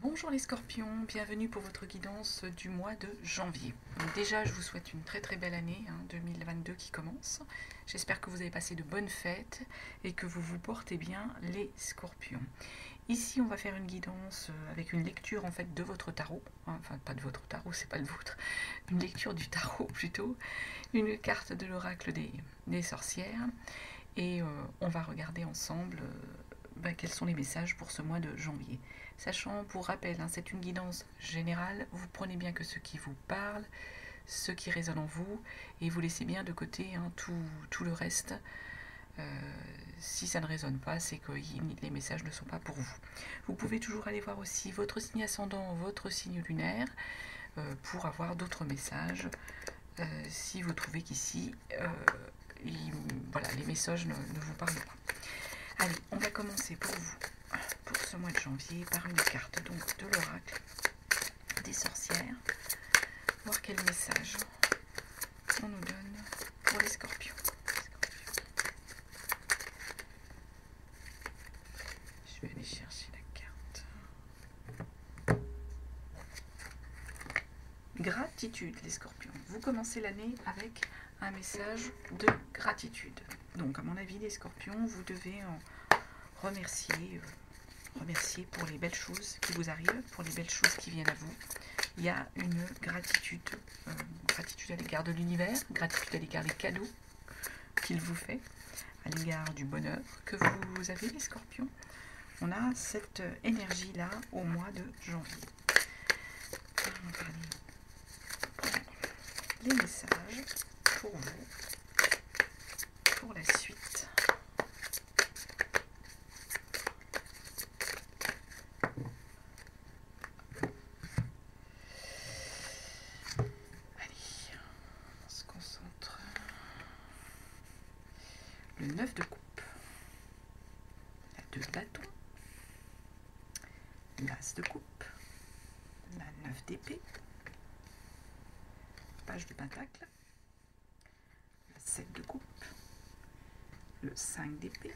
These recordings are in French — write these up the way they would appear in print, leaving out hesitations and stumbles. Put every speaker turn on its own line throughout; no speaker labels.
Bonjour les scorpions, bienvenue pour votre guidance du mois de janvier. Donc déjà, je vous souhaite une très très belle année 2022 qui commence. J'espère que vous avez passé de bonnes fêtes et que vous vous portez bien les scorpions. Ici, on va faire une guidance avec une lecture en fait de votre tarot. Enfin, pas de votre tarot, c'est pas le vôtre. Une lecture du tarot plutôt. Une carte de l'oracle des sorcières. Et on va regarder ensemble quels sont les messages pour ce mois de janvier. Sachant, pour rappel, c'est une guidance générale, vous prenez bien que ce qui vous parle, ce qui résonne en vous, et vous laissez bien de côté tout le reste. Si ça ne résonne pas, c'est que les messages ne sont pas pour vous. Vous pouvez toujours aller voir aussi votre signe ascendant, votre signe lunaire, pour avoir d'autres messages, si vous trouvez qu'ici, voilà, les messages ne vous parlent pas. Allez, on va commencer pour vous, pour ce mois de janvier, par une carte donc de l'oracle des sorcières. Voir quel message on nous donne pour les scorpions. Je vais aller chercher la carte. Gratitude, les scorpions. Vous commencez l'année avec un message de gratitude. Donc, à mon avis, les scorpions, vous devez remercier pour les belles choses qui vous arrivent, pour les belles choses qui viennent à vous. Il y a une gratitude, gratitude à l'égard de l'univers, gratitude à l'égard des cadeaux qu'il vous fait, à l'égard du bonheur que vous avez, les scorpions. On a cette énergie-là au mois de janvier. On va aller prendre les messages pour vous, pour la suite. Le 9 de coupe, la 2 de bâton, l'as de coupe, la 9 d'épée, page de pentacle, la 7 de coupe, le 5 d'épée,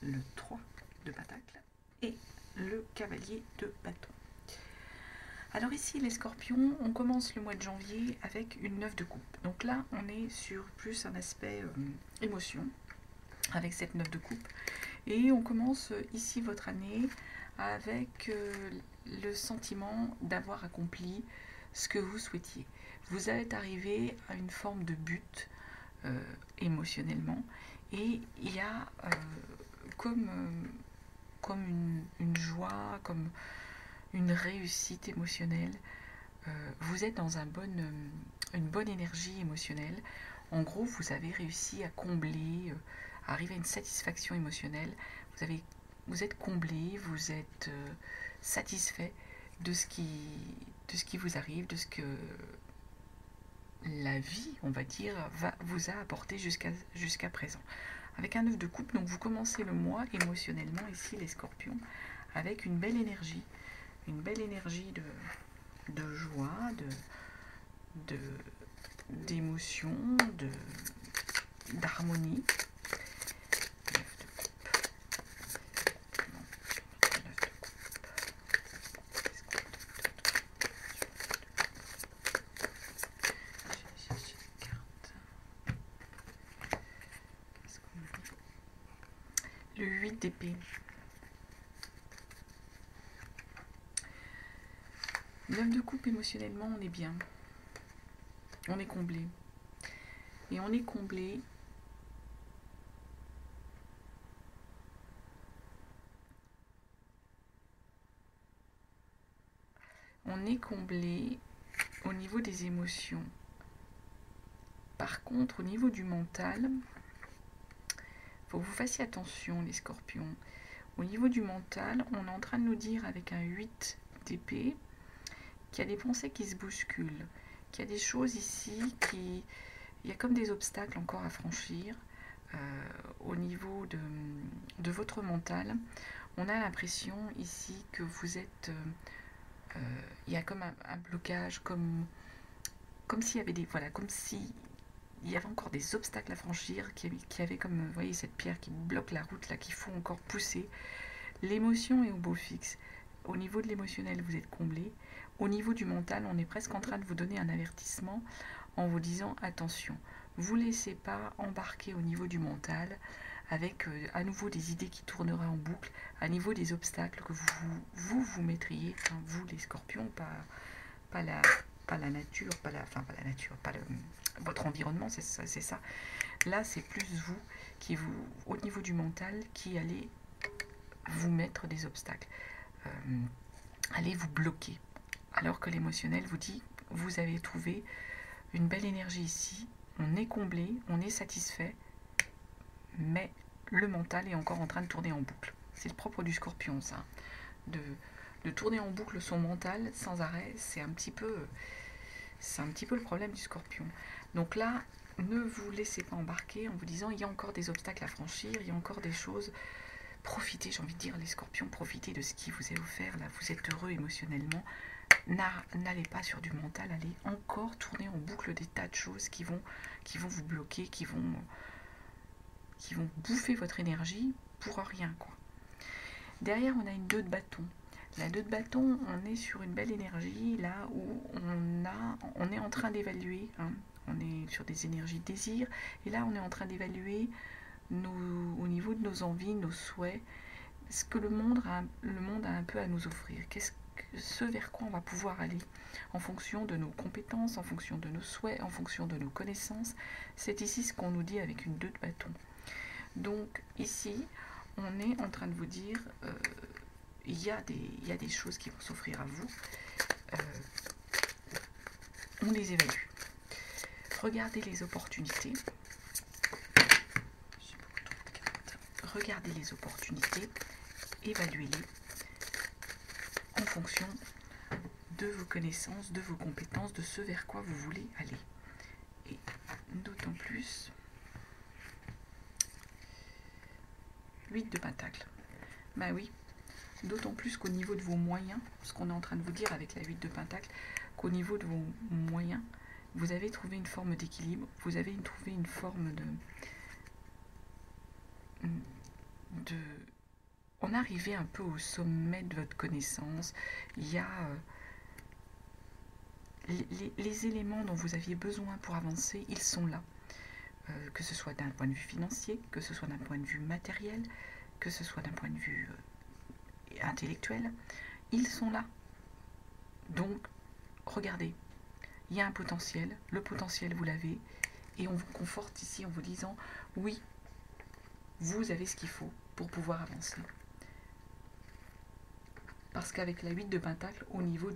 le 3 de pentacle et le cavalier de bâton. Alors ici les scorpions, on commence le mois de janvier avec une 9 de coupe. Donc là on est sur plus un aspect émotion avec cette 9 de coupe. Et on commence ici votre année avec le sentiment d'avoir accompli ce que vous souhaitiez. Vous êtes arrivé à une forme de but émotionnellement et il y a comme une joie, comme une réussite émotionnelle. Vous êtes dans une bonne énergie émotionnelle. En gros, vous avez réussi à combler, à arriver à une satisfaction émotionnelle. Vous êtes comblé, vous êtes satisfait de ce qui vous arrive, de ce que la vie, on va dire, vous a apporté jusqu'à présent. Avec un 9 de coupe, donc vous commencez le mois émotionnellement ici les scorpions avec une belle énergie de joie, d'émotion, d'harmonie. Le 8 d'épée. 9 de coupe, émotionnellement, on est bien. On est comblé. Et on est comblé au niveau des émotions. Par contre, au niveau du mental, il faut que vous fassiez attention, les scorpions. Au niveau du mental, on est en train de nous dire avec un 8 d'épée qu'il y a des pensées qui se bousculent, qu'il y a des choses ici il y a comme des obstacles encore à franchir au niveau de votre mental. On a l'impression ici que vous êtes... il y a comme un blocage, comme s'il y avait comme si il y avait encore des obstacles à franchir, qui avait comme, vous voyez, cette pierre qui bloque la route, là, qu'il faut encore pousser. L'émotion est au beau fixe. au niveau de l'émotionnel, vous êtes comblé. Au niveau du mental, on est presque en train de vous donner un avertissement en vous disant attention, vous ne laissez pas embarquer au niveau du mental avec à nouveau des idées qui tourneraient en boucle, à niveau des obstacles que vous mettriez, enfin vous les scorpions, pas la nature, votre environnement, c'est ça. Là, c'est plus vous, au niveau du mental, qui allez vous mettre des obstacles, allez vous bloquer. Alors que l'émotionnel vous dit, vous avez trouvé une belle énergie ici, on est comblé, on est satisfait, mais le mental est encore en train de tourner en boucle. C'est le propre du scorpion, ça. De tourner en boucle son mental sans arrêt, c'est un petit peu le problème du scorpion. Donc là, ne vous laissez pas embarquer en vous disant il y a encore des obstacles à franchir, il y a encore des choses. Profitez, j'ai envie de dire, les scorpions, profitez de ce qui vous est offert. Là, vous êtes heureux émotionnellement. N'allez pas sur du mental, allez encore tourner en boucle des tas de choses qui vont vous bloquer, qui vont bouffer votre énergie pour rien, quoi. Derrière, on a une 2 de bâton. La 2 de bâton, on est sur une belle énergie, là où on est en train d'évaluer, hein, on est sur des énergies de désir, et là, on est en train d'évaluer au niveau de nos envies, nos souhaits, ce que le monde a un peu à nous offrir. Ce vers quoi on va pouvoir aller en fonction de nos compétences, en fonction de nos souhaits, en fonction de nos connaissances. C'est ici ce qu'on nous dit avec une 2 de bâton. Donc ici, on est en train de vous dire, il y a des choses qui vont s'offrir à vous. On les évalue. Regardez les opportunités. Regardez les opportunités, évaluez-les en fonction de vos connaissances, de vos compétences, de ce vers quoi vous voulez aller. Et d'autant plus, 8 de pentacle. Ben oui, d'autant plus qu'au niveau de vos moyens, ce qu'on est en train de vous dire avec la 8 de pentacle, qu'au niveau de vos moyens, vous avez trouvé une forme d'équilibre, vous avez trouvé une forme on est arrivé un peu au sommet de votre connaissance. Il y a les éléments dont vous aviez besoin pour avancer, ils sont là. Que ce soit d'un point de vue financier, que ce soit d'un point de vue matériel, que ce soit d'un point de vue intellectuel, ils sont là. Donc, regardez, il y a un potentiel, le potentiel vous l'avez, et on vous conforte ici en vous disant, oui, vous avez ce qu'il faut pour pouvoir avancer. Parce qu'avec la 8 de pentacle, au niveau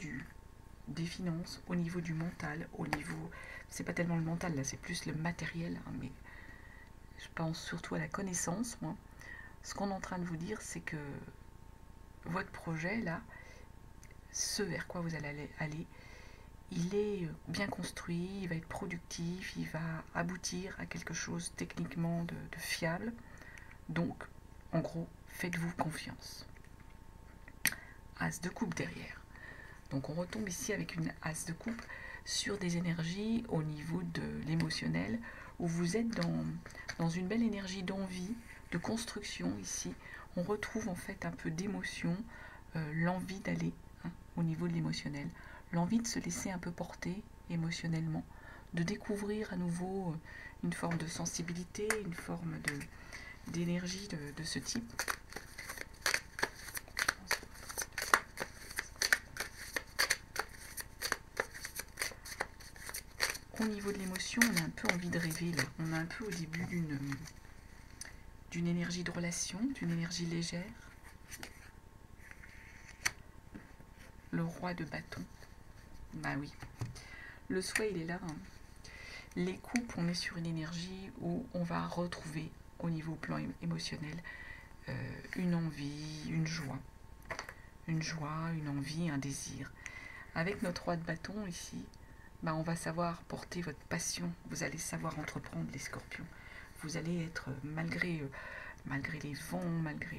des finances, au niveau du mental, au niveau... C'est pas tellement le mental, là, c'est plus le matériel, hein, mais je pense surtout à la connaissance, moi. Ce qu'on est en train de vous dire, c'est que votre projet, là, ce vers quoi vous allez aller, il est bien construit, il va être productif, il va aboutir à quelque chose techniquement de fiable. Donc, en gros, faites-vous confiance. As de coupe derrière. Donc on retombe ici avec une as de coupe sur des énergies au niveau de l'émotionnel, où vous êtes dans une belle énergie d'envie, de construction ici. On retrouve en fait un peu d'émotion, l'envie d'aller, hein, au niveau de l'émotionnel, l'envie de se laisser un peu porter émotionnellement, de découvrir à nouveau une forme de sensibilité, une forme d'énergie de ce type. Au niveau de l'émotion, on a un peu envie de rêver là. On est un peu au début d'une énergie de relation, d'une énergie légère. Le roi de bâton. Bah oui. Le souhait, il est là. Hein. Les coupes, on est sur une énergie où on va retrouver au niveau plan émotionnel une envie, une joie. Une joie, une envie, un désir. Avec notre roi de bâton ici, bah on va savoir porter votre passion. Vous allez savoir entreprendre, les scorpions. Vous allez être, malgré les vents, malgré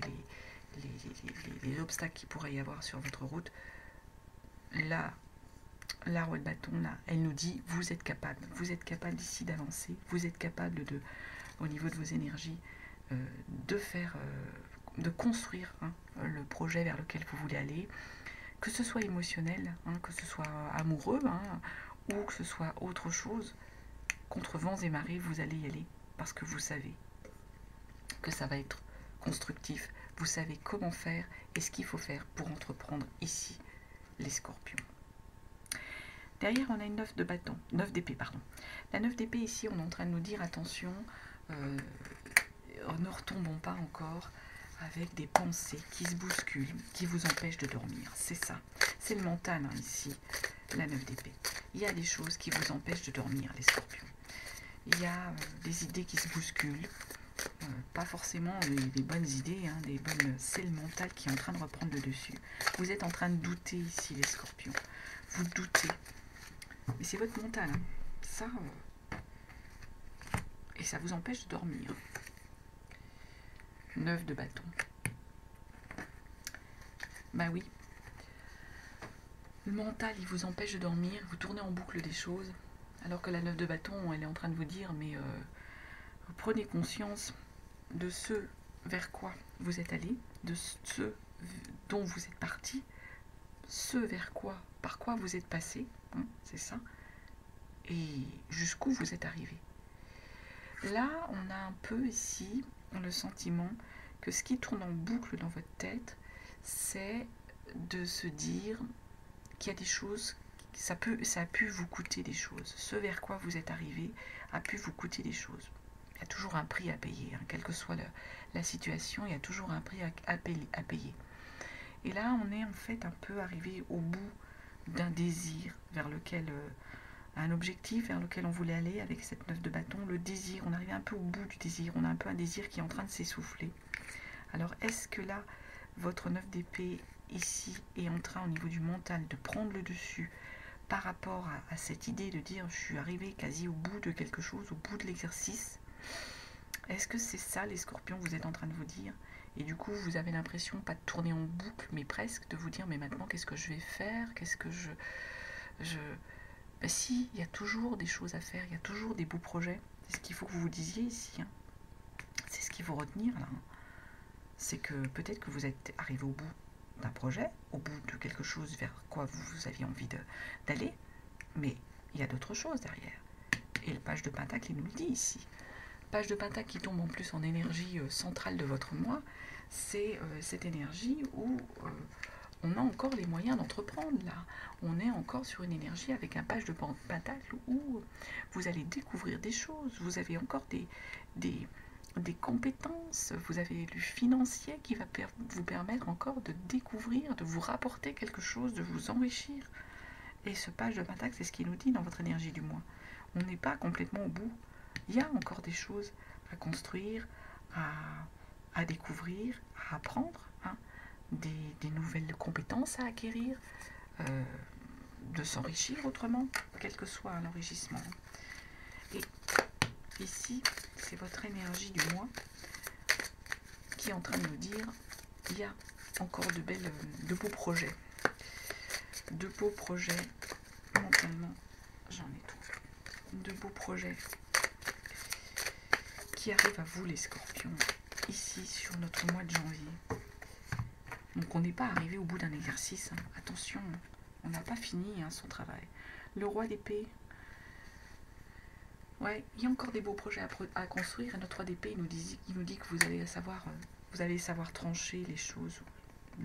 les obstacles qu'il pourrait y avoir sur votre route, là, la roi de bâton, là, elle nous dit, vous êtes capable ici d'avancer, vous êtes capable au niveau de vos énergies, de faire de construire le projet vers lequel vous voulez aller, que ce soit émotionnel, que ce soit amoureux, ou que ce soit autre chose. Contre vents et marées, vous allez y aller parce que vous savez que ça va être constructif. Vous savez comment faire et ce qu'il faut faire pour entreprendre ici, les scorpions. Derrière, on a une 9 de bâton, 9 d'épée, pardon. La 9 d'épée, ici, on est en train de nous dire, attention, ne retombons pas encore avec des pensées qui se bousculent, qui vous empêchent de dormir. C'est ça, c'est le mental, ici, la 9 d'épée. Il y a des choses qui vous empêchent de dormir, les scorpions. Il y a des idées qui se bousculent, pas forcément des bonnes idées, c'est le mental qui est en train de reprendre le dessus. Vous êtes en train de douter ici, les scorpions. Vous doutez. Mais c'est votre mental, ça, et ça vous empêche de dormir. 9 de bâton. Bah oui. Le mental, il vous empêche de dormir, vous tournez en boucle des choses, alors que la 9 de bâton, elle est en train de vous dire, mais vous prenez conscience de ce vers quoi vous êtes allé, de ce dont vous êtes parti, ce vers quoi, par quoi vous êtes passé, c'est ça, et jusqu'où vous êtes arrivé. Là, on a un peu ici le sentiment que ce qui tourne en boucle dans votre tête, c'est de se dire qu'il y a des choses, ça a pu vous coûter des choses. Ce vers quoi vous êtes arrivé a pu vous coûter des choses. Il y a toujours un prix à payer, quelle que soit la situation, il y a toujours un prix à payer. Et là, on est en fait un peu arrivé au bout d'un désir vers lequel, un objectif vers lequel on voulait aller avec cette 9 de bâton, le désir, on arrive un peu au bout du désir, on a un peu un désir qui est en train de s'essouffler. Alors, est-ce que là, votre 9 d'épée ici est en train, au niveau du mental, de prendre le dessus par rapport à cette idée de dire je suis arrivé quasi au bout de quelque chose, au bout de l'exercice? Est-ce que c'est ça, les scorpions, vous êtes en train de vous dire? Et du coup, vous avez l'impression, pas de tourner en boucle, mais presque, de vous dire, mais maintenant, qu'est-ce que je vais faire? Qu'est-ce que Ben si, il y a toujours des choses à faire, il y a toujours des beaux projets. C'est ce qu'il faut que vous vous disiez ici. C'est ce qu'il faut retenir, là. C'est que peut-être que vous êtes arrivé au bout d'un projet, au bout de quelque chose vers quoi vous aviez envie d'aller, mais il y a d'autres choses derrière. Et le page de Pentacle, il nous le dit ici. Page de Pentacle qui tombe en plus en énergie centrale de votre moi, c'est cette énergie où on a encore les moyens d'entreprendre là. On est encore sur une énergie avec un page de Pentacle où vous allez découvrir des choses, vous avez encore des compétences, vous avez le financier qui va vous permettre encore de découvrir, de vous rapporter quelque chose, de vous enrichir. Et ce page de Pentacle, c'est ce qu'il nous dit dans votre énergie du moi. On n'est pas complètement au bout. Il y a encore des choses à construire, à découvrir, à apprendre, des nouvelles compétences à acquérir, de s'enrichir autrement, quel que soit l'enrichissement. Et ici, c'est votre énergie du moi qui est en train de nous dire il y a encore de beaux projets. De beaux projets, mentalement, j'en ai trop. De beaux projets qui arrivent à vous, les scorpions, ici sur notre mois de janvier. Donc on n'est pas arrivé au bout d'un exercice. Attention, on n'a pas fini son travail. Le roi d'épée, ouais, il y a encore des beaux projets à construire. Et notre roi d'épée, il nous dit que vous allez savoir trancher les choses.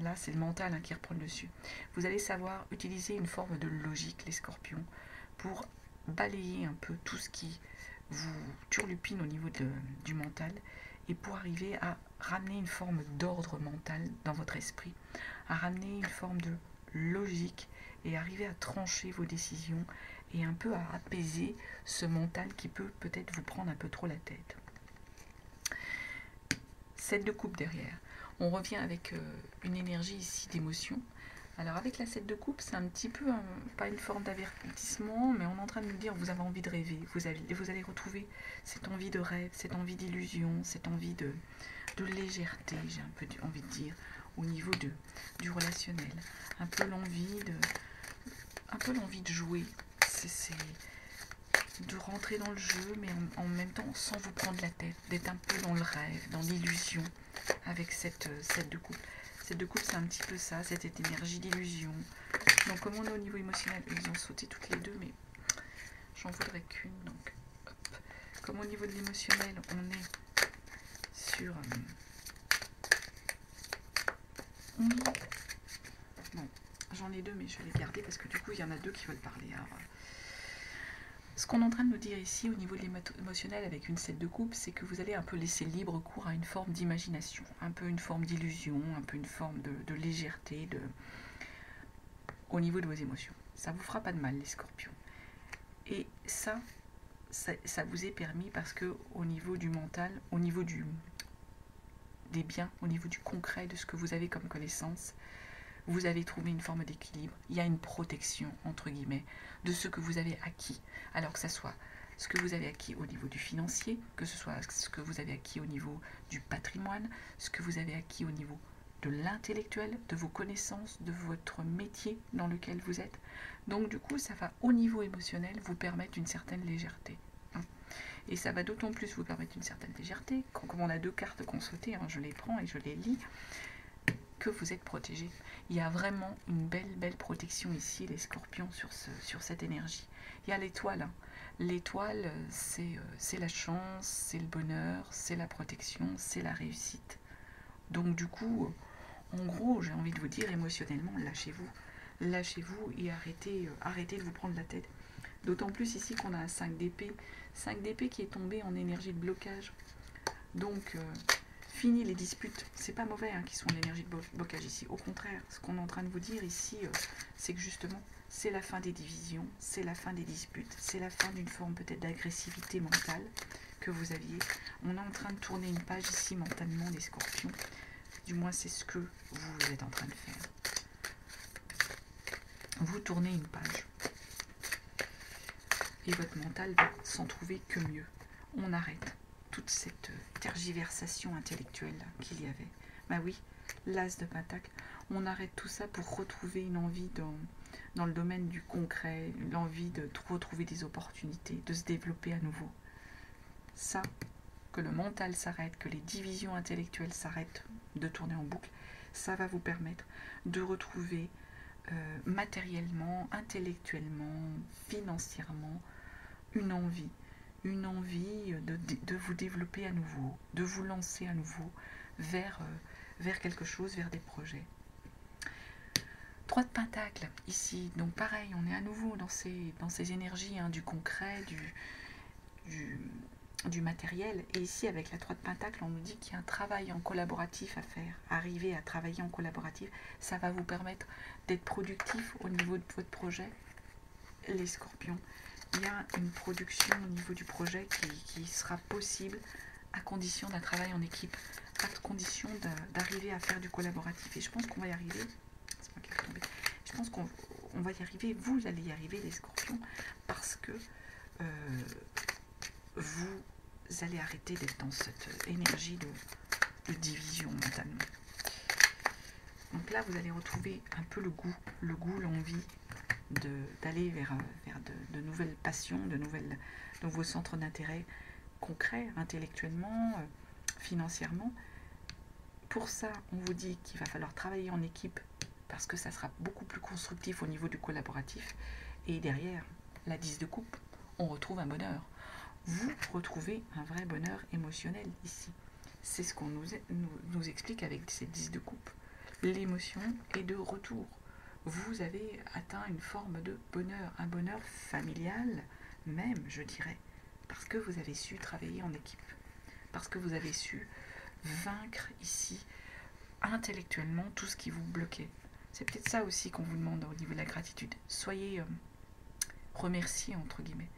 Là, c'est le mental qui reprend le dessus. Vous allez savoir utiliser une forme de logique, les scorpions, pour balayer un peu tout ce qui vous turlupine au niveau du mental et pour arriver à ramener une forme d'ordre mental dans votre esprit, à ramener une forme de logique et arriver à trancher vos décisions et un peu à apaiser ce mental qui peut peut-être vous prendre un peu trop la tête. 7 de coupe derrière. On revient avec une énergie ici d'émotion. Alors avec la 7 de coupe, c'est un petit peu, pas une forme d'avertissement, mais on est en train de nous dire, vous avez envie de rêver, vous allez retrouver cette envie de rêve, cette envie d'illusion, cette envie de légèreté, j'ai un peu envie de dire, au niveau du relationnel. Un peu l'envie de jouer, c'est de rentrer dans le jeu, mais en même temps sans vous prendre la tête, d'être un peu dans le rêve, dans l'illusion, avec cette de coupe. Cette de coupe, c'est un petit peu ça, cette énergie d'illusion. Donc comme on est au niveau émotionnel, ils ont sauté toutes les deux, mais j'en voudrais qu'une. Donc, hop. Comme au niveau de l'émotionnel, on est sur... bon, j'en ai deux, mais je vais les garder parce que du coup, il y en a deux qui veulent parler. Alors, ce qu'on est en train de nous dire ici, au niveau de l'émotionnel, avec une 7 de coupe, c'est que vous allez un peu laisser libre cours à une forme d'imagination, un peu une forme d'illusion, un peu une forme de légèreté au niveau de vos émotions. Ça vous fera pas de mal, les scorpions. Et ça vous est permis parce que au niveau du mental, au niveau des biens, au niveau du concret, de ce que vous avez comme connaissance, vous avez trouvé une forme d'équilibre. Il y a une protection, entre guillemets, de ce que vous avez acquis. Alors que ce soit ce que vous avez acquis au niveau du financier, que ce soit ce que vous avez acquis au niveau du patrimoine, ce que vous avez acquis au niveau de l'intellectuel, de vos connaissances, de votre métier dans lequel vous êtes. Donc du coup, ça va au niveau émotionnel vous permettre une certaine légèreté. Et ça va d'autant plus vous permettre une certaine légèreté, comme on a deux cartes qu'on sautait, je les prends et je les lis, que vous êtes protégé. Il y a vraiment une belle protection ici, les scorpions, sur cette énergie. Il y a l'étoile. L'étoile, c'est la chance, c'est le bonheur, c'est la protection, c'est la réussite. Donc du coup, en gros, j'ai envie de vous dire, émotionnellement, lâchez-vous. Lâchez-vous et arrêtez de vous prendre la tête. D'autant plus ici qu'on a un 5 d'épée. 5 d'épée qui est tombé en énergie de blocage. Donc, fini les disputes. C'est pas mauvais qu'ils sont en énergie de blocage ici. Au contraire, ce qu'on est en train de vous dire ici, c'est que justement, c'est la fin des divisions, c'est la fin des disputes, c'est la fin d'une forme peut-être d'agressivité mentale que vous aviez. On est en train de tourner une page ici mentalement, les scorpions. Du moins, c'est ce que vous êtes en train de faire. Vous tournez une page. Et votre mental va s'en trouver que mieux. On arrête toute cette tergiversation intellectuelle qu'il y avait. Bah oui, l'as de pentacle, on arrête tout ça pour retrouver une envie dans le domaine du concret, l'envie de retrouver des opportunités, de se développer à nouveau. Ça, que le mental s'arrête, que les divisions intellectuelles s'arrêtent de tourner en boucle, ça va vous permettre de retrouver matériellement, intellectuellement, financièrement, une envie de vous développer à nouveau, de vous lancer à nouveau vers quelque chose, vers des projets. 3 de Pentacle, ici, donc pareil, on est à nouveau dans ces énergies du concret, du matériel, et ici avec la 3 de Pentacle, on nous dit qu'il y a un travail en collaboratif à faire. Arriver à travailler en collaboratif, ça va vous permettre d'être productif au niveau de votre projet, les scorpions. Il y a une production au niveau du projet qui sera possible à condition d'un travail en équipe, à condition d'arriver à faire du collaboratif. Et je pense qu'on va y arriver. C'est moi qui vais tomber. Je pense qu'on va y arriver. Vous allez y arriver, les scorpions, parce que vous allez arrêter d'être dans cette énergie de division mentalement. Donc là, vous allez retrouver un peu le goût, l'envie d'aller vers de nouvelles passions, de nouveaux centres d'intérêt concrets, intellectuellement, financièrement. Pour ça, on vous dit qu'il va falloir travailler en équipe parce que ça sera beaucoup plus constructif au niveau du collaboratif. Et derrière, la 10 de coupe, on retrouve un bonheur. Vous retrouvez un vrai bonheur émotionnel ici. C'est ce qu'on nous explique avec cette 10 de coupe. L'émotion est de retour. Vous avez atteint une forme de bonheur, un bonheur familial même, je dirais, parce que vous avez su travailler en équipe, parce que vous avez su vaincre ici intellectuellement tout ce qui vous bloquait. C'est peut-être ça aussi qu'on vous demande au niveau de la gratitude. Soyez remerciés, entre guillemets.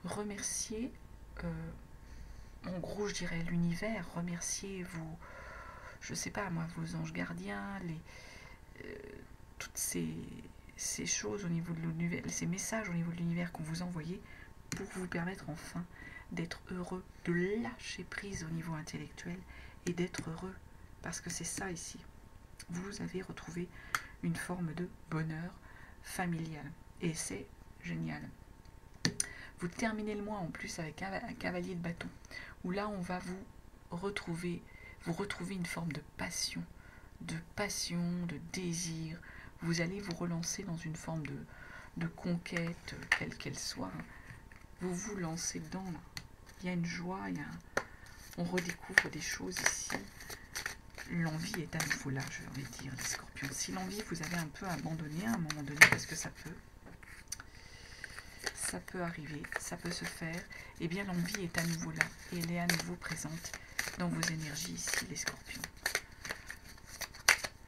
Remerciez, en gros, je dirais l'univers. Remerciez je sais pas moi, vos anges gardiens, toutes ces choses au niveau de l'univers, ces messages au niveau de l'univers qu'on vous envoyait pour vous permettre enfin d'être heureux, de lâcher prise au niveau intellectuel et d'être heureux. Parce que c'est ça ici. Vous avez retrouvé une forme de bonheur familial. Et c'est génial. Vous terminez le mois en plus avec un cavalier de bâton, où là on va vous retrouver vous retrouvez une forme de passion, de désir. Vous allez vous relancer dans une forme de conquête, quelle qu'elle soit. Vous vous lancez dedans, là. Il y a une joie, on redécouvre des choses ici. L'envie est à nouveau là, je vais dire, les scorpions. Si l'envie vous avez un peu abandonné à un moment donné, parce que ça peut arriver, ça peut se faire, et bien l'envie est à nouveau là, et elle est à nouveau présente dans vos énergies ici, les scorpions.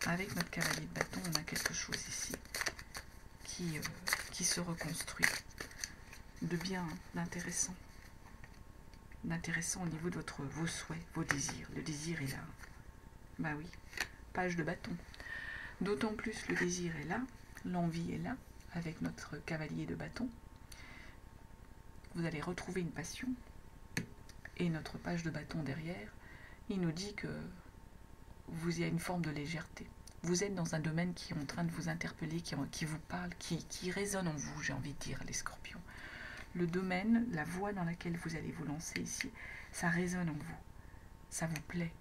Avec notre cavalier de bâton, on a quelque chose ici qui se reconstruit, de bien, d'intéressant au niveau de vos souhaits, vos désirs. Le désir est là. Bah oui, page de bâton. D'autant plus le désir est là, l'envie est là, avec notre cavalier de bâton. Vous allez retrouver une passion, et notre page de bâton derrière, il nous dit que vous y a une forme de légèreté. Vous êtes dans un domaine qui est en train de vous interpeller, qui vous parle, qui résonne en vous, j'ai envie de dire, les scorpions. Le domaine, la voie dans laquelle vous allez vous lancer ici, ça résonne en vous, ça vous plaît.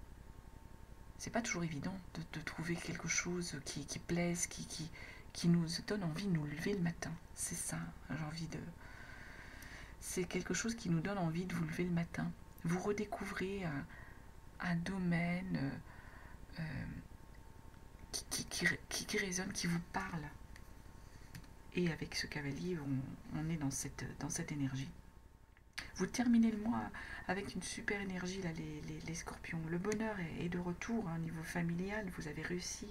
C'est pas toujours évident de trouver quelque chose qui plaise, qui nous donne envie de nous lever le matin. C'est ça, j'ai envie de... C'est quelque chose qui nous donne envie de vous lever le matin. Vous redécouvrez un domaine qui résonne, qui vous parle. Et avec ce cavalier, on est dans cette énergie. Vous terminez le mois avec une super énergie, là, les scorpions. Le bonheur est de retour, au niveau familial, vous avez réussi.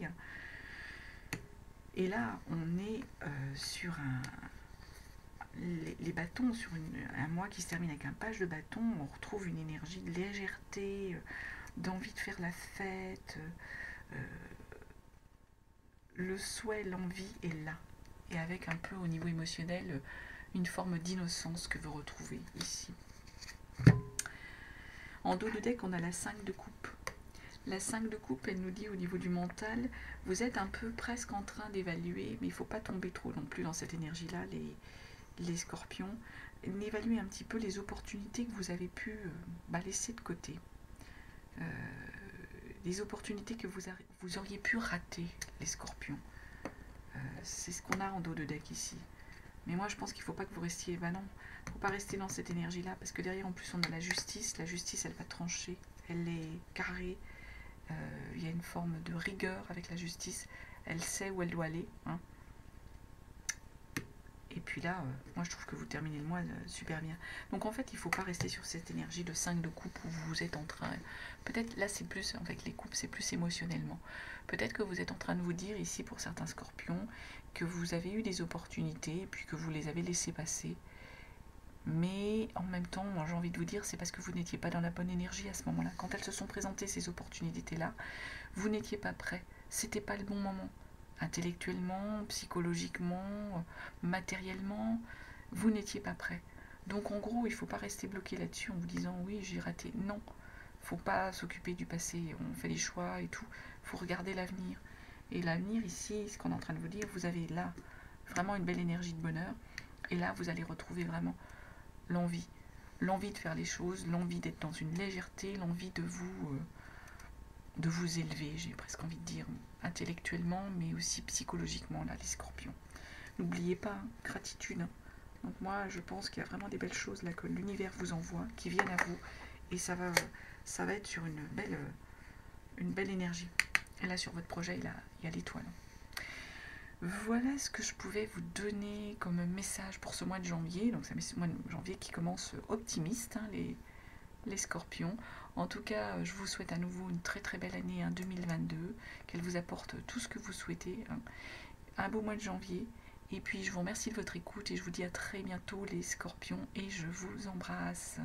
Et là, on est sur les bâtons, sur un mois qui se termine avec un page de bâton. On retrouve une énergie de légèreté, d'envie de faire la fête. Le souhait, l'envie est là. Et avec un peu au niveau émotionnel, une forme d'innocence que vous retrouvez ici. En dos de deck, on a la 5 de coupe. La 5 de coupe, elle nous dit au niveau du mental, vous êtes un peu presque en train d'évaluer, mais il ne faut pas tomber trop non plus dans cette énergie-là, les scorpions. Évaluez un petit peu les opportunités que vous avez pu laisser de côté. Les opportunités que vous auriez pu rater, les scorpions. C'est ce qu'on a en dos de deck ici. Mais moi, je pense qu'il ne faut pas que vous restiez... non, il ne faut pas rester dans cette énergie-là, parce que derrière, en plus, on a la justice. La justice, elle va trancher, elle est carrée. Il y a une forme de rigueur avec la justice. Elle sait où elle doit aller. Et puis là, moi, je trouve que vous terminez le mois super bien. Donc, en fait, il ne faut pas rester sur cette énergie de 5 de coupe où vous êtes en train... Peut-être, là, c'est plus... Avec les coupes, c'est plus émotionnellement. Peut-être que vous êtes en train de vous dire, ici, pour certains scorpions, que vous avez eu des opportunités, puis que vous les avez laissées passer. Mais, en même temps, moi, j'ai envie de vous dire, c'est parce que vous n'étiez pas dans la bonne énergie à ce moment-là. Quand elles se sont présentées, ces opportunités-là, vous n'étiez pas prêt. C'était pas le bon moment. Intellectuellement, psychologiquement, matériellement, vous n'étiez pas prêt. Donc en gros, il ne faut pas rester bloqué là-dessus en vous disant oui, j'ai raté. Non, il ne faut pas s'occuper du passé, on fait des choix et tout. Il faut regarder l'avenir. Et l'avenir ici, ce qu'on est en train de vous dire, vous avez là vraiment une belle énergie de bonheur. Et là, vous allez retrouver vraiment l'envie. L'envie de faire les choses, l'envie d'être dans une légèreté, l'envie de vous élever, j'ai presque envie de dire, intellectuellement, mais aussi psychologiquement, là, les scorpions. N'oubliez pas, gratitude. Donc moi, je pense qu'il y a vraiment des belles choses là que l'univers vous envoie, qui viennent à vous, et ça va être sur une belle énergie. Et là, sur votre projet, il y a l'étoile. Voilà ce que je pouvais vous donner comme message pour ce mois de janvier. Donc c'est un mois de janvier qui commence optimiste, les scorpions. En tout cas, je vous souhaite à nouveau une très très belle année 2022, qu'elle vous apporte tout ce que vous souhaitez. Un beau mois de janvier. Et puis je vous remercie de votre écoute et je vous dis à très bientôt les scorpions et je vous embrasse.